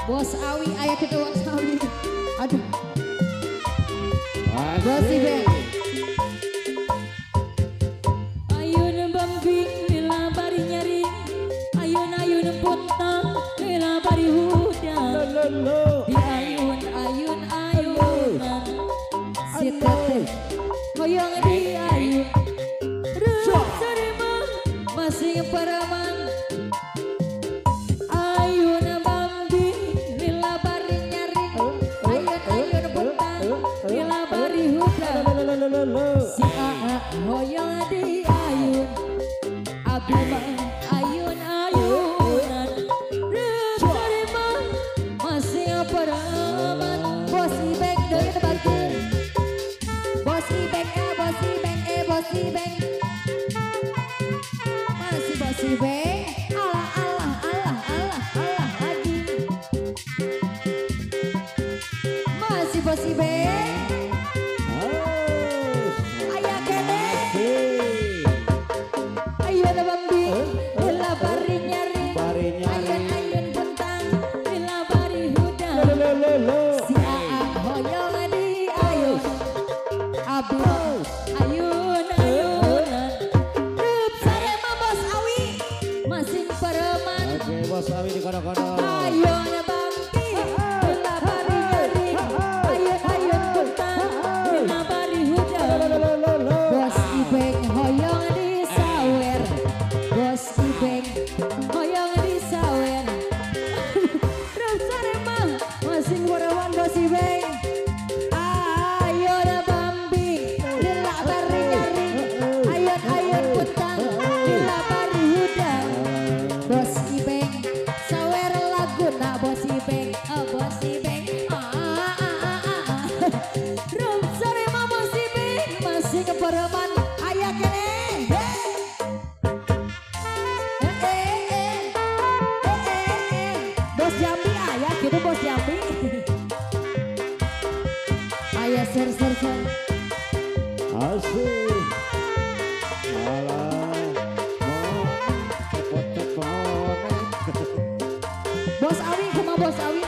Bos Awi, ayah kita Bos Awi. Aduh. Bos Ibe. Ayun bambing lila bari nyari, ayun puntang lila bari huda. Di ayunan si teteh koyong di ayun. Rup sarima masih paraman. Ayun bambing lila bari nyari, ayun puntang lila bari huda. Si aa hoyong di ayun, abi mah ayunan. Rup sarima masih paraman. Bos Ibeng doi tebantu. Bos Ibeng bos Ibeng bos Ibeng. Masih Bos Ibeng. Allah lagi. Masih Bos Ibeng. Ayah kene. Ayun bambing lila bari nyari, ayun bentang lila bari huda. Si aa hoyong di ayun, abi ayunan. Rup sarema Bos Awi masing pereman. Oke, Bos Awi di kono-kono. Ayun bambing lila bari nyari, ayun bentang lila bari huda. Bos Ibeng hoyong di sawer, Bos Ibeng hoyong di sawer. Rup sarema masing pereman Bos Ibeng. Ayun bambing lila bari nyari, ayun bentang lila bari huda. Bos Ibeng sawer laguna Bos Ibeng, Bos Ibeng. Rup sarema Bos Ibeng masing pereman. Ayah kene. Bos Jambi ayah gitu Bos Jambi. Ayah ser. Asik. Malah cepet-cepet. Bos Awi kuma Bos Awi.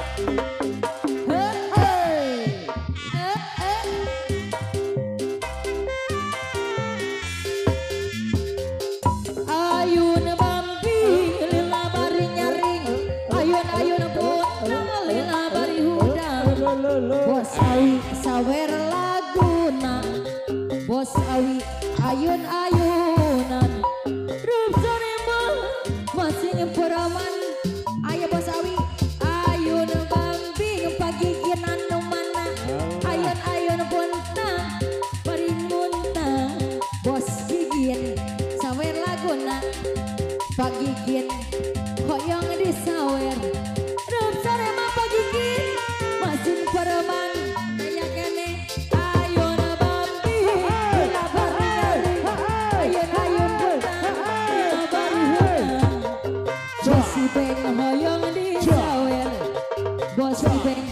Ayun bambing lila bari nyari, ayun puntang lila bari huda. Bos Awi sawer laguna, Bos Awi ayunan. Rup sarema masing peraman. Ayo Bos Awi, ayun bambing pagiginan nu mana, ayun puntang bari muntang. Bos gigin sawer laguna, pagigin hoyong di sawer. Rup sarema pagigin masing pereman. Ayah kene. Ayun bambing lila bari nyari, ayun puntang lila bari huda. Bos Ibeng hoyong di sawer, Bos Ibeng